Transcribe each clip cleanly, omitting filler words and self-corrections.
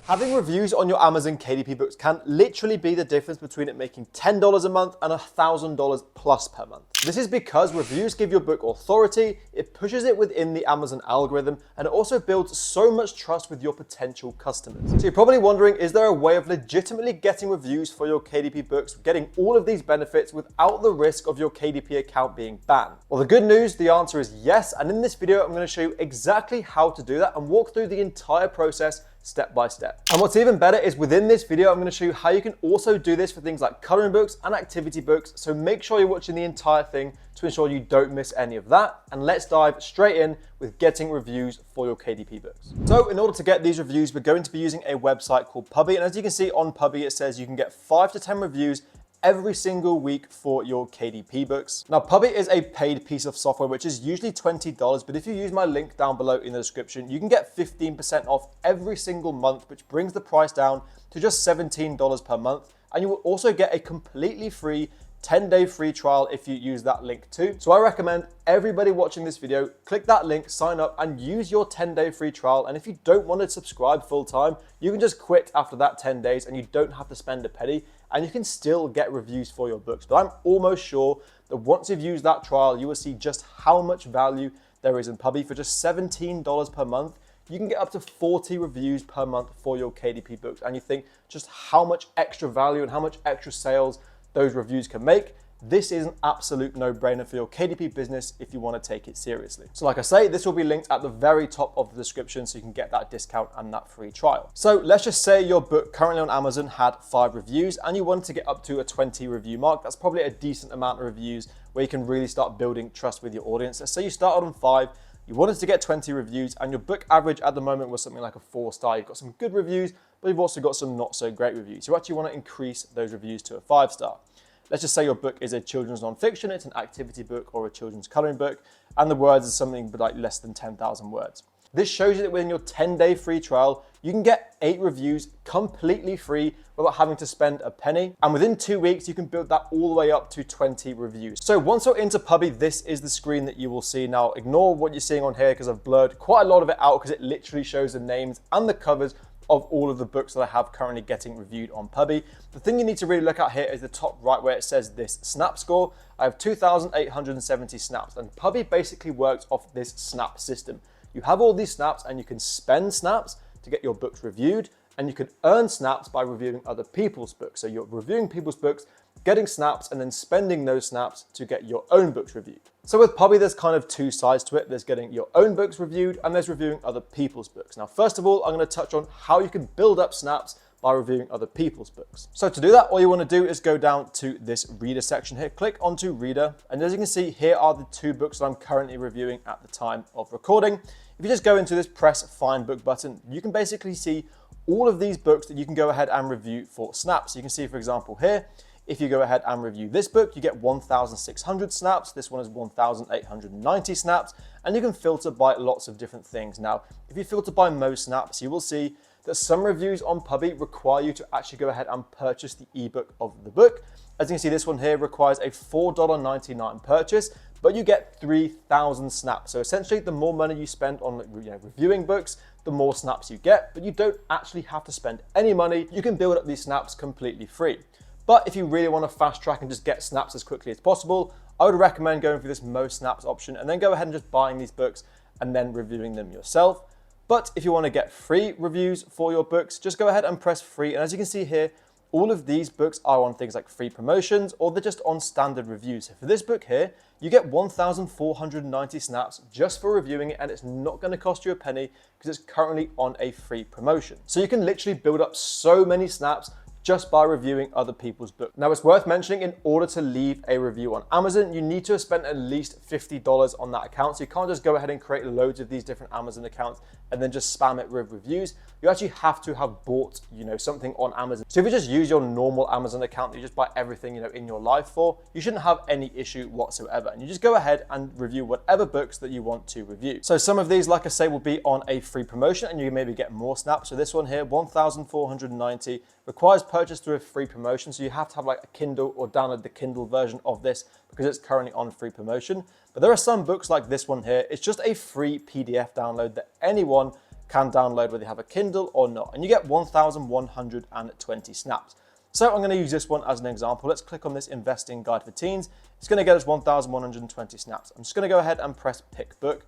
Having reviews on your Amazon KDP books can literally be the difference between it making $10 a month and $1,000 plus per month. This is because reviews give your book authority, it pushes it within the Amazon algorithm, and it also builds so much trust with your potential customers. So you're probably wondering, is there a way of legitimately getting reviews for your KDP books, getting all of these benefits without the risk of your KDP account being banned? Well, the good news, the answer is yes, and in this video, I'm going to show you exactly how to do that and walk through the entire process step by step. And what's even better is within this video, I'm going to show you how you can also do this for things like coloring books and activity books. So make sure you're watching the entire thing to ensure you don't miss any of that. And let's dive straight in with getting reviews for your KDP books. So in order to get these reviews, we're going to be using a website called Pubby. And as you can see on Pubby, it says you can get 5 to 10 reviews every single week for your KDP books. Now, Pubby is a paid piece of software, which is usually $20, but if you use my link down below in the description, you can get 15% off every single month, which brings the price down to just $17 per month. And you will also get a completely free 10-day free trial if you use that link too. So I recommend everybody watching this video, click that link, sign up and use your 10-day free trial. And if you don't want to subscribe full time, you can just quit after that 10 days and you don't have to spend a penny and you can still get reviews for your books. But I'm almost sure that once you've used that trial, you will see just how much value there is in Pubby. For just $17 per month, you can get up to 40 reviews per month for your KDP books. And you think just how much extra value and how much extra sales those reviews can make. This is an absolute no-brainer for your KDP business if you want to take it seriously. So like I say, this will be linked at the very top of the description so you can get that discount and that free trial. So let's just say your book currently on Amazon had 5 reviews and you wanted to get up to a 20 review mark. That's probably a decent amount of reviews where you can really start building trust with your audience. Let's say you started on 5, you wanted to get 20 reviews and your book average at the moment was something like a 4-star. You've got some good reviews, but you've also got some not so great reviews. You actually want to increase those reviews to a 5-star. Let's just say your book is a children's nonfiction, it's an activity book or a children's coloring book, and the words is something like less than 10,000 words. This shows you that within your 10-day free trial, you can get 8 reviews completely free without having to spend a penny. And within 2 weeks, you can build that all the way up to 20 reviews. So once you're into Pubby, this is the screen that you will see. Now, ignore what you're seeing on here because I've blurred quite a lot of it out because it literally shows the names and the covers of all of the books that I have currently getting reviewed on Pubby. The thing you need to really look at here is the top right where it says this snap score. I have 2,870 snaps and Pubby basically works off this snap system. You have all these snaps and you can spend snaps to get your books reviewed and you can earn snaps by reviewing other people's books. So you're reviewing people's books, getting snaps and then spending those snaps to get your own books reviewed. So with Pubby, there's kind of 2 sides to it. There's getting your own books reviewed and there's reviewing other people's books. Now, first of all, I'm going to touch on how you can build up snaps by reviewing other people's books. So to do that, all you want to do is go down to this reader section here, click onto reader. And as you can see, here are the 2 books that I'm currently reviewing at the time of recording. If you just go into this press find book button, you can basically see all of these books that you can go ahead and review for snaps. You can see, for example, here, if you go ahead and review this book, you get 1,600 snaps. This one is 1,890 snaps, and you can filter by lots of different things. Now, if you filter by most snaps, you will see that some reviews on Pubby require you to actually go ahead and purchase the ebook of the book. As you can see, this one here requires a $4.99 purchase, but you get 3,000 snaps. So essentially, the more money you spend on reviewing books, the more snaps you get, but you don't actually have to spend any money. You can build up these snaps completely free. But if you really want to fast track and just get snaps as quickly as possible, I would recommend going for this most snaps option and then go ahead and just buying these books and then reviewing them yourself. But if you want to get free reviews for your books, just go ahead and press free. And as you can see here, all of these books are on things like free promotions or they're just on standard reviews. So for this book here, you get 1,490 snaps just for reviewing it and it's not going to cost you a penny because it's currently on a free promotion. So you can literally build up so many snaps just by reviewing other people's books. Now, it's worth mentioning, in order to leave a review on Amazon, you need to have spent at least $50 on that account. So you can't just go ahead and create loads of these different Amazon accounts and then just spam it with reviews. You actually have to have bought, something on Amazon. So if you just use your normal Amazon account that you just buy everything, in your life for, you shouldn't have any issue whatsoever. And you just go ahead and review whatever books that you want to review. So some of these, like I say, will be on a free promotion and you maybe get more snaps. So this one here, 1,490, requires purchase through a free promotion. So you have to have like a Kindle or download the Kindle version of this because it's currently on free promotion. But there are some books like this one here. It's just a free PDF download that anyone can download whether you have a Kindle or not. And you get 1,120 snaps. So I'm going to use this one as an example. Let's click on this investing guide for teens. It's going to get us 1,120 snaps. I'm just going to go ahead and press pick book.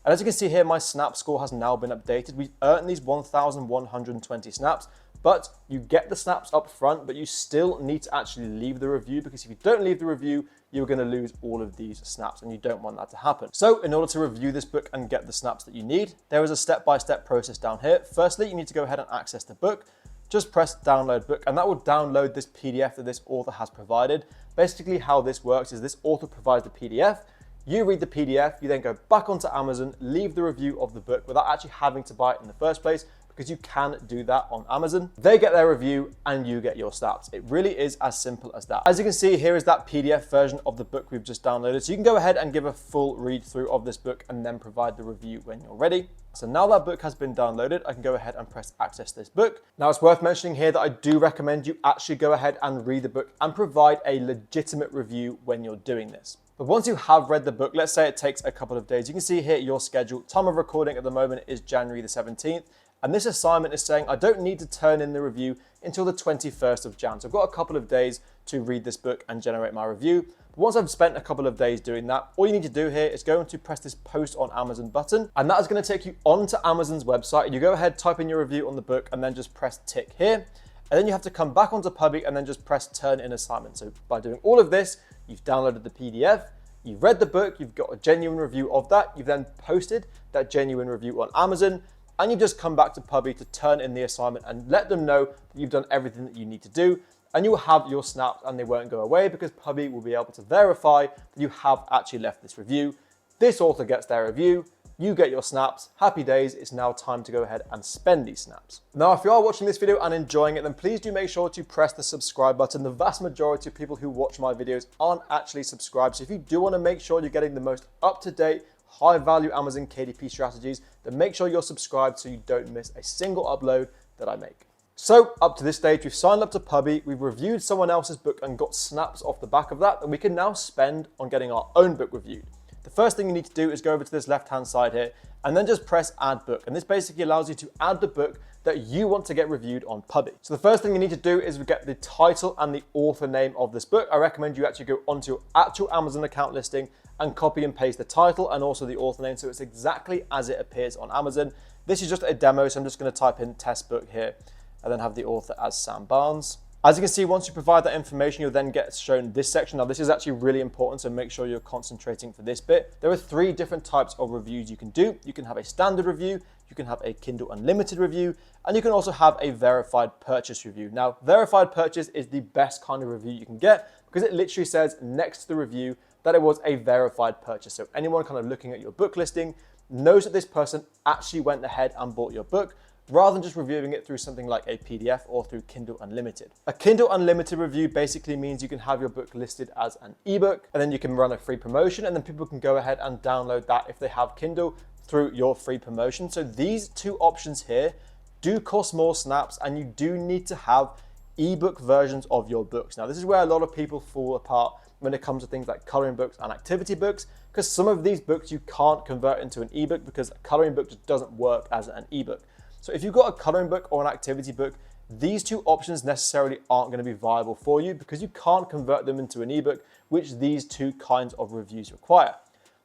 And as you can see here, my snap score has now been updated. We've earned these 1,120 snaps, but you get the snaps up front, but you still need to actually leave the review, because if you don't leave the review, you're going to lose all of these snaps, and you don't want that to happen. So in order to review this book and get the snaps that you need, there is a step-by-step process down here. Firstly, you need to go ahead and access the book. Just press download book, and that will download this PDF that this author has provided. Basically how this works is this author provides the PDF, you read the PDF, you then go back onto Amazon, leave the review of the book without actually having to buy it in the first place, because you can do that on Amazon. They get their review and you get your snaps. It really is as simple as that. As you can see, here is that PDF version of the book we've just downloaded. So you can go ahead and give a full read through of this book and then provide the review when you're ready. So now that book has been downloaded, I can go ahead and press access this book. Now it's worth mentioning here that I do recommend you actually go ahead and read the book and provide a legitimate review when you're doing this. But once you have read the book, let's say it takes a couple of days, you can see here your schedule. Time of recording at the moment is January the 17th. And this assignment is saying I don't need to turn in the review until the 21st of Jan. So I've got a couple of days to read this book and generate my review. But once I've spent a couple of days doing that, all you need to do here is go to press this post on Amazon button. And that is going to take you onto Amazon's website. You go ahead, type in your review on the book, and then just press tick here. And then you have to come back onto Pubby and then just press turn in assignment. So by doing all of this, you've downloaded the PDF, you've read the book, you've got a genuine review of that, you've then posted that genuine review on Amazon, and you just come back to Pubby to turn in the assignment and let them know that you've done everything that you need to do, and you will have your snaps and they won't go away, because Pubby will be able to verify that you have actually left this review. This author gets their review, you get your snaps. Happy days, it's now time to go ahead and spend these snaps. Now, if you are watching this video and enjoying it, then please do make sure to press the subscribe button. The vast majority of people who watch my videos aren't actually subscribed. So if you do want to make sure you're getting the most up-to-date, high-value Amazon KDP strategies, then make sure you're subscribed so you don't miss a single upload that I make. So up to this stage, we've signed up to Pubby, we've reviewed someone else's book and got snaps off the back of that, and we can now spend on getting our own book reviewed. The first thing you need to do is go over to this left-hand side here and then just press add book. And this basically allows you to add the book that you want to get reviewed on Pubby. So the first thing you need to do is get the title and the author name of this book. I recommend you actually go onto your actual Amazon account listing and copy and paste the title and also the author name, so it's exactly as it appears on Amazon. This is just a demo, so I'm just going to type in test book here and then have the author as Sam Barnes. As you can see, once you provide that information, you'll then get shown this section. Now, this is actually really important, so make sure you're concentrating for this bit. There are 3 different types of reviews you can do. You can have a standard review, you can have a Kindle Unlimited review, and you can also have a verified purchase review. Now, verified purchase is the best kind of review you can get, because it literally says next to the review that it was a verified purchase. So anyone kind of looking at your book listing knows that this person actually went ahead and bought your book, rather than just reviewing it through something like a PDF or through Kindle Unlimited. A Kindle Unlimited review basically means you can have your book listed as an ebook, and then you can run a free promotion, and then people can go ahead and download that if they have Kindle through your free promotion. So these 2 options here do cost more snaps, and you do need to have ebook versions of your books. Now, this is where a lot of people fall apart when it comes to things like coloring books and activity books, because some of these books you can't convert into an ebook because a coloring book just doesn't work as an ebook. So if you've got a coloring book or an activity book, these 2 options necessarily aren't going to be viable for you because you can't convert them into an ebook, which these 2 kinds of reviews require.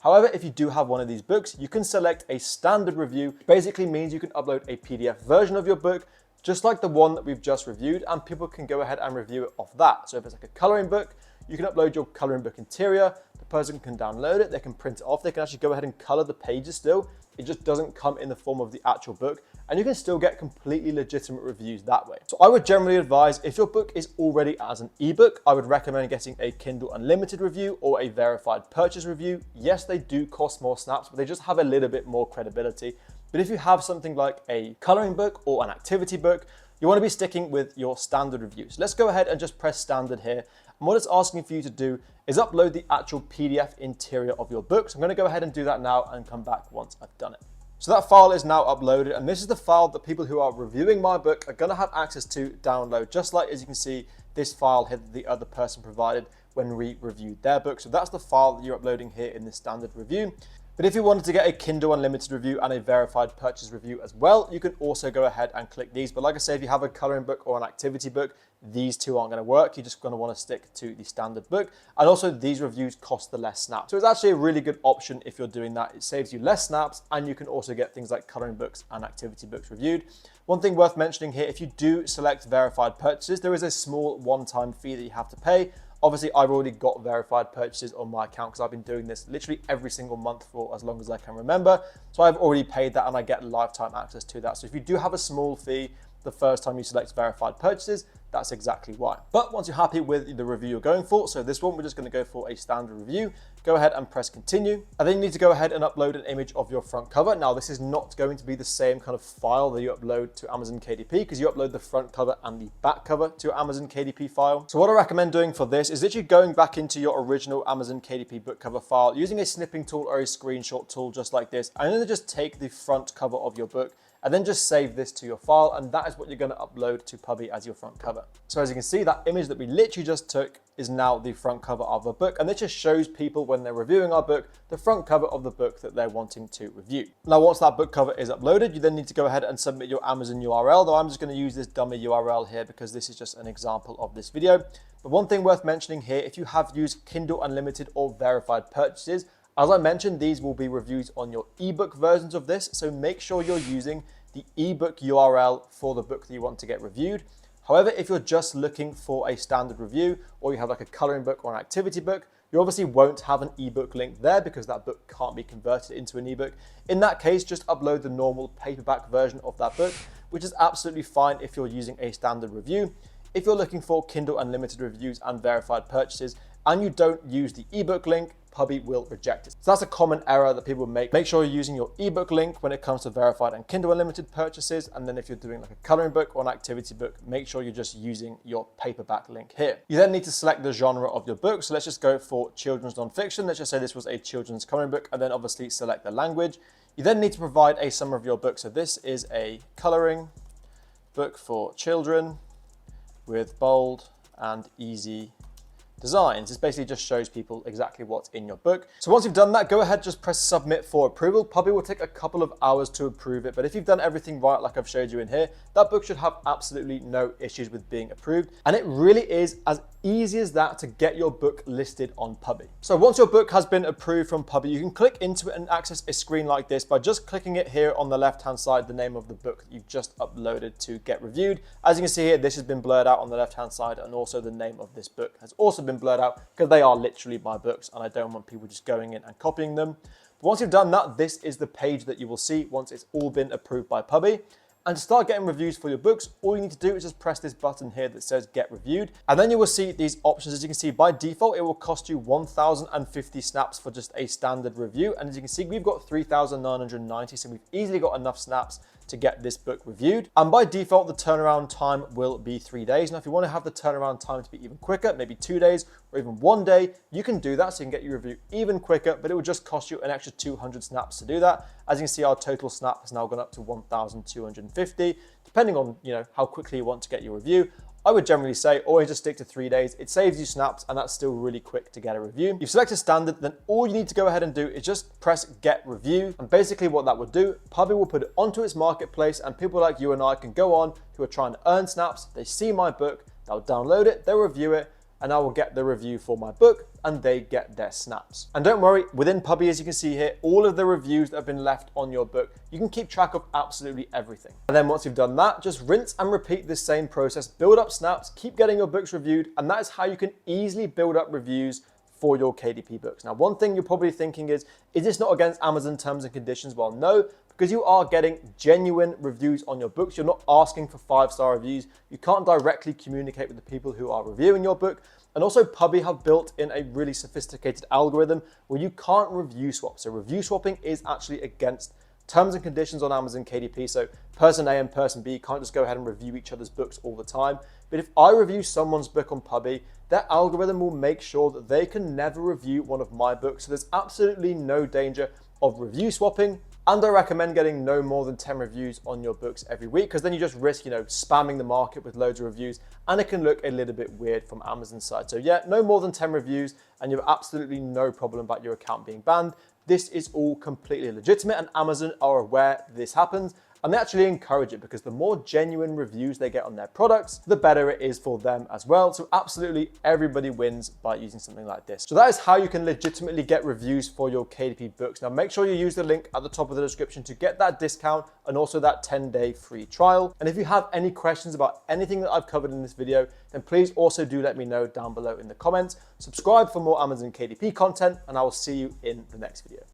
However, if you do have one of these books, you can select a standard review. Basically means you can upload a PDF version of your book, just like the one that we've just reviewed, and people can go ahead and review it off that. So if it's like a coloring book, you can upload your coloring book interior, the person can download it, they can print it off, they can actually go ahead and color the pages still. It just doesn't come in the form of the actual book, and you can still get completely legitimate reviews that way. So I would generally advise, if your book is already as an ebook, I would recommend getting a Kindle Unlimited review or a verified purchase review. Yes, they do cost more snaps, but they just have a little bit more credibility. But if you have something like a coloring book or an activity book, you want to be sticking with your standard reviews. Let's go ahead and just press standard here. And what it's asking for you to do is upload the actual PDF interior of your book. So I'm going to go ahead and do that now and come back once I've done it. So that file is now uploaded, and this is the file that people who are reviewing my book are going to have access to download, just like, as you can see, this file here that the other person provided when we reviewed their book. So that's the file that you're uploading here in the standard review. But if you wanted to get a Kindle Unlimited review and a verified purchase review as well, you can also go ahead and click these. But like I say, if you have a coloring book or an activity book, these two aren't going to work. You're just going to want to stick to the standard book. And also these reviews cost the less snaps. So it's actually a really good option if you're doing that. It saves you less snaps, and you can also get things like coloring books and activity books reviewed. One thing worth mentioning here, if you do select verified purchases, there is a small one-time fee that you have to pay. Obviously, I've already got verified purchases on my account because I've been doing this literally every single month for as long as I can remember. So I've already paid that and I get lifetime access to that. So if you do have a small fee the first time you select verified purchases, that's exactly why. But once you're happy with the review you're going for, so this one, we're just going to go for a standard review. Go ahead and press continue. And then you need to go ahead and upload an image of your front cover. Now, this is not going to be the same kind of file that you upload to Amazon KDP because you upload the front cover and the back cover to your Amazon KDP file. So what I recommend doing for this is literally going back into your original Amazon KDP book cover file, using a snipping tool or a screenshot tool just like this. And then just take the front cover of your book and then just save this to your file, and that is what you're going to upload to Pubby as your front cover. So as you can see, that image that we literally just took is now the front cover of our book, and this just shows people when they're reviewing our book, the front cover of the book that they're wanting to review. Now, once that book cover is uploaded, you then need to go ahead and submit your Amazon URL, though I'm just going to use this dummy URL here because this is just an example of this video. But one thing worth mentioning here, if you have used Kindle Unlimited or verified purchases, as I mentioned, these will be reviews on your ebook versions of this, so make sure you're using the ebook URL for the book that you want to get reviewed. However, if you're just looking for a standard review, or you have like a coloring book or an activity book, you obviously won't have an ebook link there because that book can't be converted into an ebook. In that case, just upload the normal paperback version of that book, which is absolutely fine if you're using a standard review. If you're looking for Kindle Unlimited reviews and verified purchases, and you don't use the ebook link, Pubby will reject it. So that's a common error that people make. Make sure you're using your ebook link when it comes to verified and Kindle Unlimited purchases. And then if you're doing like a coloring book or an activity book, make sure you're just using your paperback link here. You then need to select the genre of your book. So let's just go for children's nonfiction. Let's just say this was a children's coloring book, and then obviously select the language. You then need to provide a summary of your book. So this is a coloring book for children with bold and easy designs. This basically just shows people exactly what's in your book. So once you've done that, go ahead, just press submit for approval. Pubby will take a couple of hours to approve it, but if you've done everything right, like I've showed you in here, that book should have absolutely no issues with being approved. And it really is as easy as that to get your book listed on Pubby. So once your book has been approved from Pubby, you can click into it and access a screen like this by just clicking it here on the left-hand side, the name of the book that you've just uploaded to get reviewed. As you can see here, this has been blurred out on the left-hand side, and also the name of this book has also been blurred out because they are literally my books and I don't want people just going in and copying them. But once you've done that, this is the page that you will see once it's all been approved by Pubby. And to start getting reviews for your books, all you need to do is just press this button here that says get reviewed. And then you will see these options. As you can see, by default, it will cost you 1,050 snaps for just a standard review. And as you can see, we've got 3,990, so we've easily got enough snaps to get this book reviewed. And by default, the turnaround time will be 3 days. Now, if you want to have the turnaround time to be even quicker, maybe 2 days or even 1 day, you can do that. So you can get your review even quicker, but it will just cost you an extra 200 snaps to do that. As you can see, our total snap has now gone up to 1,250, depending on, how quickly you want to get your review. I would generally say always just stick to 3 days. It saves you snaps, and that's still really quick to get a review. You've selected standard, then all you need to go ahead and do is just press get review. And basically what that would do, Pubby will put it onto its marketplace, and people like you and I can go on who are trying to earn snaps. They see my book, they'll download it, they'll review it, and I will get the review for my book, and they get their snaps. And don't worry, within Pubby, as you can see here, all of the reviews that have been left on your book, you can keep track of absolutely everything. And then once you've done that, just rinse and repeat this same process, build up snaps, keep getting your books reviewed, and that is how you can easily build up reviews for your KDP books. Now, one thing you're probably thinking is this not against Amazon terms and conditions? Well, no, because you are getting genuine reviews on your books. You're not asking for 5-star reviews. You can't directly communicate with the people who are reviewing your book. And also Pubby have built in a really sophisticated algorithm where you can't review swap. So review swapping is actually against terms and conditions on Amazon KDP. So person A and person B can't just go ahead and review each other's books all the time. But if I review someone's book on Pubby, their algorithm will make sure that they can never review one of my books. So there's absolutely no danger of review swapping. And I recommend getting no more than 10 reviews on your books every week, because then you just risk, spamming the market with loads of reviews, and it can look a little bit weird from Amazon's side. So yeah, no more than 10 reviews, and you have absolutely no problem about your account being banned. this is all completely legitimate and Amazon are aware this happens. And they actually encourage it because the more genuine reviews they get on their products, the better it is for them as well. So absolutely everybody wins by using something like this. So that is how you can legitimately get reviews for your KDP books. Now make sure you use the link at the top of the description to get that discount and also that 10-day free trial. And if you have any questions about anything that I've covered in this video, then please also do let me know down below in the comments. Subscribe for more Amazon KDP content, and I will see you in the next video.